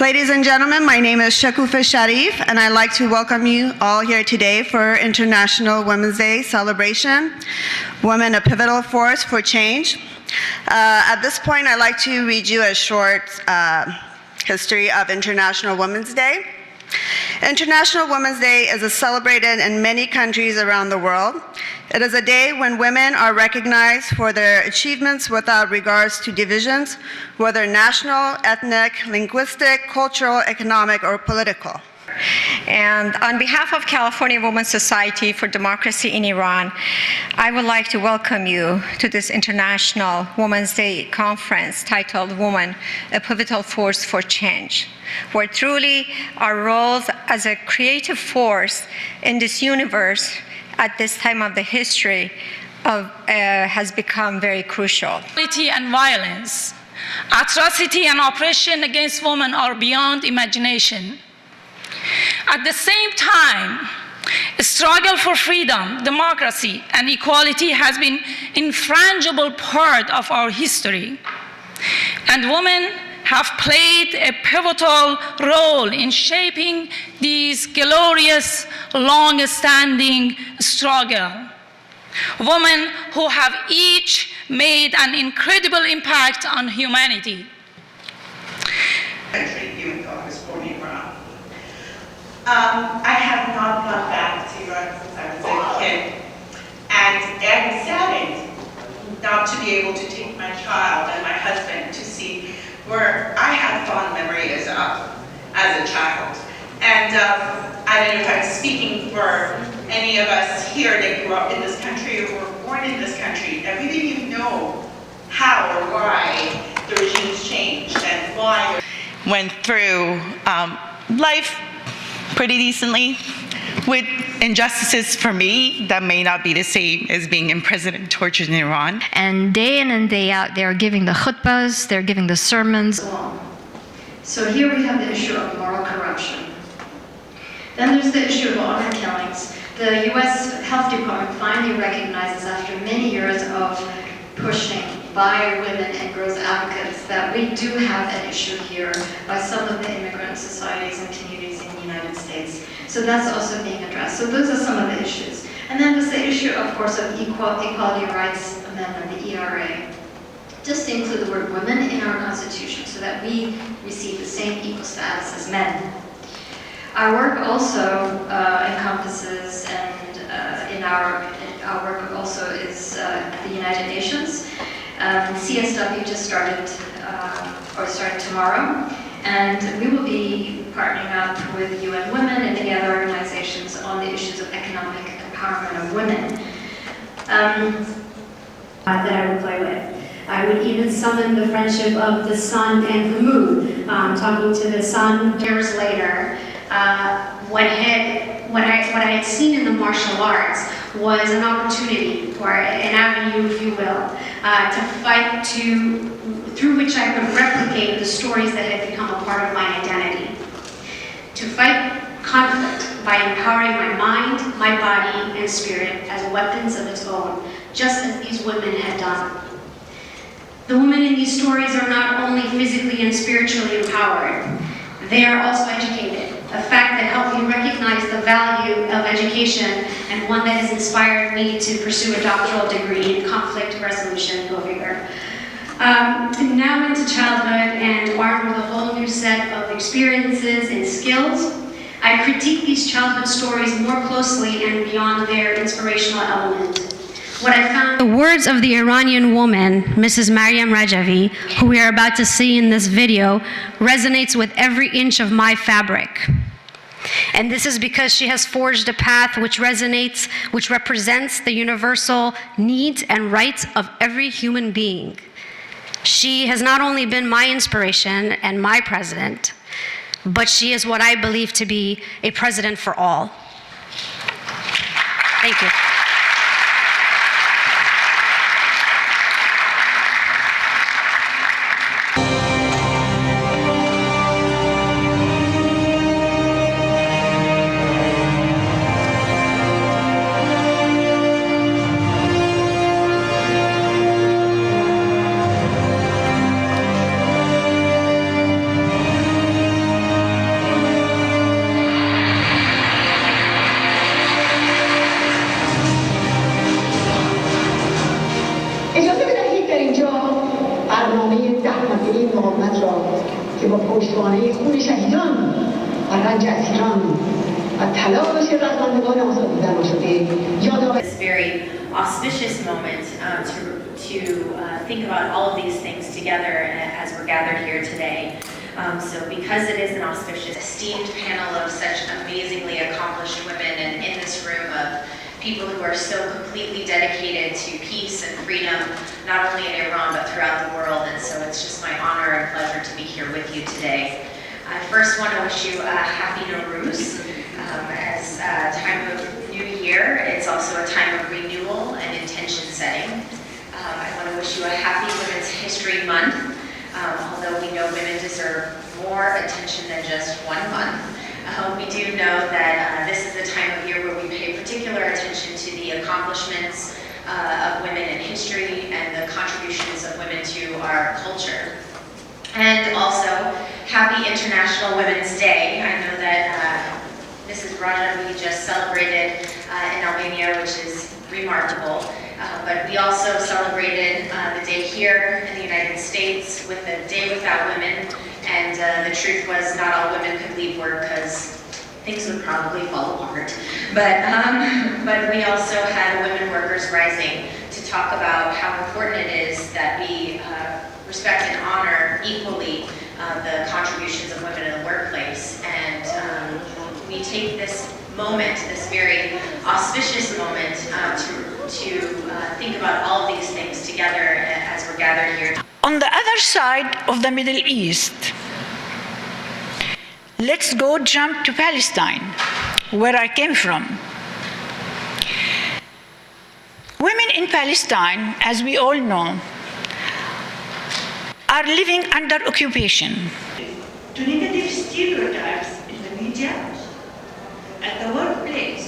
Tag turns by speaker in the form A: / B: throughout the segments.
A: Ladies and gentlemen, my name is Shakufa Sharif, and I'd like to welcome you all here today for International Women's Day celebration, Women, a Pivotal Force for Change. At this point, I'd like to read you a short history of International Women's Day. International Women's Day is celebrated in many countries around the world. It is a day when women are recognized for their achievements without regards to divisions, whether national, ethnic, linguistic, cultural, economic, or political.
B: And on behalf of California Women's Society for Democracy in Iran, I would like to welcome you to this International Women's Day conference titled Woman, a Pivotal Force for Change, where truly our roles as a creative force in this universe at this time of the history has become very crucial.
C: Brutality and violence, atrocity and oppression against women are beyond imagination. At the same time, a struggle for freedom, democracy, and equality has been an infrangible part of our history. And women have played a pivotal role in shaping this glorious, long-standing struggle. Women who have each made an incredible impact on humanity.
D: Even though I was born in Iran. I have not gone back to Iran since I was a kid, and I'm saddened not to be able to take my child and my husband to see where I had fond memories of as a child. And I don't know if I'm speaking for any of us here that grew up in this country or were born in this country, that we didn't even know how or why the regimes changed and why.
E: Went through life pretty decently with injustices for me that may not be the same as being imprisoned and tortured in Iran.
F: And day in and day out, they're giving the khutbahs, they're giving the sermons.
G: So here we have the issue of moral corruption. Then there's the issue of honor killings. The U.S. Health Department finally recognizes, after many years of pushing by women and girls advocates, that we do have an issue here by some of the immigrant societies and communities in the United States. So that's also being addressed. So those are some of the issues. And then there's the issue, of course, of Equality Rights Amendment, the ERA. Just to include the word women in our Constitution so that we receive the same equal status as men. Our work also encompasses, and in our work also is the United Nations. CSW just started tomorrow, and we will be partnering up with UN Women and the other organizations on the issues of economic empowerment of women.
H: That I would play with. I would even summon the friendship of the sun and the moon, talking to the sun.
I: Years later, what I had seen in the martial arts was an opportunity, or an avenue, if you will, to fight through which I could replicate the stories that had become a part of my identity. To fight conflict by empowering my mind, my body, and spirit as weapons of its own, just as these women had done. The women in these stories are not only physically and spiritually empowered, they are also educated, a fact that helped me recognize the value of education and one that has inspired me to pursue a doctoral degree in conflict resolution over here. Now into childhood and armed with a whole new set of experiences and skills, I critique these childhood stories more closely and beyond their inspirational element. What I found,
F: The words of the Iranian woman, Mrs. Maryam Rajavi, who we are about to see in this video, resonates with every inch of my fabric. And this is because she has forged a path which represents the universal needs and rights of every human being. She has not only been my inspiration and my president, but she is what I believe to be a president for all. Thank you.
J: که با پشتوانه خون شهیدان و رنج اسیران و تلاش رزمندگان آزادی در شده یادآور
K: This very auspicious moment to think about all of these things together as we're gathered here today. So because it is an auspicious, esteemed panel of such amazingly accomplished women, and in this room of people who are so completely dedicated to peace and freedom, not only in Iran but throughout the world, and so it's just my honor and pleasure to be here with you today. I first want to wish you a happy Nowruz. As a time of New Year, it's also a time of renewal and intention setting. I want to wish you a happy Women's History Month. Although we know women deserve more attention than just 1 month, we do know that this is the time of year where we pay particular attention to the accomplishments of women in history and the contributions of women to our culture. And also, happy International Women's Day. I know that Mrs. Rajavi just celebrated in Albania, which is remarkable. But we also celebrated the day here in the United States with the Day Without Women, and the truth was not all women could leave work because things would probably fall apart. But we also had women workers rising to talk about how important it is that we respect and honor equally the contributions of women in the workplace. And we take this moment, this very auspicious moment, to think about all of these things together as we're gathered here.
L: On the other side of the Middle East, let's go jump to Palestine, where I came from. Women in Palestine, as we all know, are living under occupation.
D: To negative stereotypes in the media, at the workplace,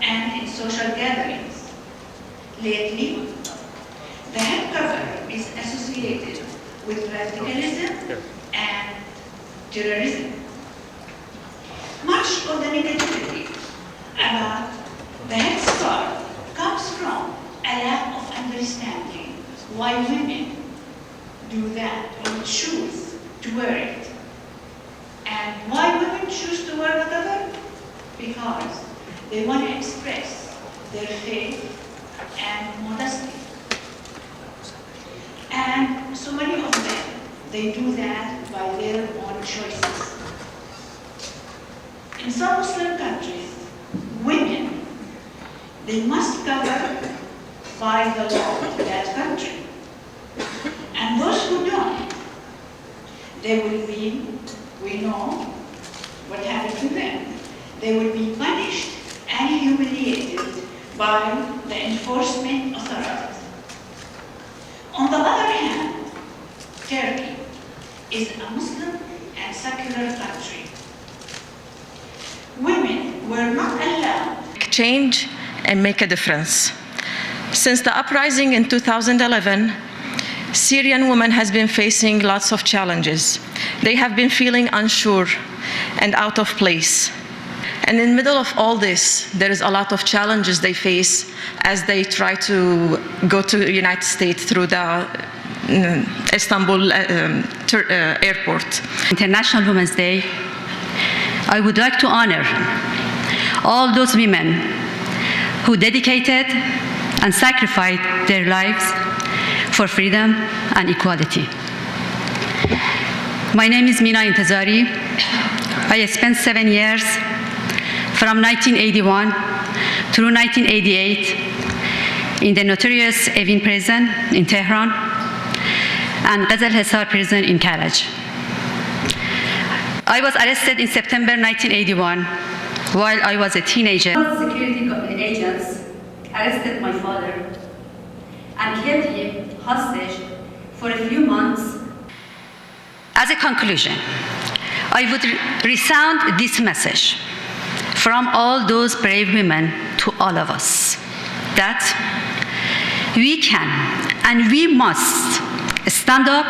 D: and in social gatherings. Lately, the head cover is associated with radicalism and terrorism. Much of the negativity about the headscarf comes from a lack of understanding why women do that or choose to wear it. And why women choose to wear the cover? Because they want to express their faith and modesty. And so many of them, they do that by their own choices. In some Muslim countries, women, they must cover by the law of that country. And those who don't, they will be, we know what happened to them. They will be punished and humiliated by the enforcement authorities. On the other hand, Turkey is a Muslim and secular country. Women were not allowed
M: to change and make a difference. Since the uprising in 2011, Syrian women has been facing lots of challenges. They have been feeling unsure and out of place. And in the middle of all this, there is a lot of challenges they face as they try to go to the United States through the Istanbul airport.
N: International Women's Day, I would like to honor all those women who dedicated and sacrificed their lives for freedom and equality. My name is Mina Intezari. I spent 7 years from 1981 through 1988 in the notorious Evin prison in Tehran and Ghazal Hisar prison in Karaj. I was arrested in September 1981 while I was a teenager.
H: Security agents arrested my father and kept him hostage for a few months.
N: As a conclusion, I would resound this message from all those brave women to all of us, that we can and we must stand up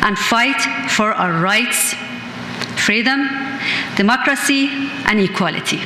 N: and fight for our rights, freedom, democracy, and equality.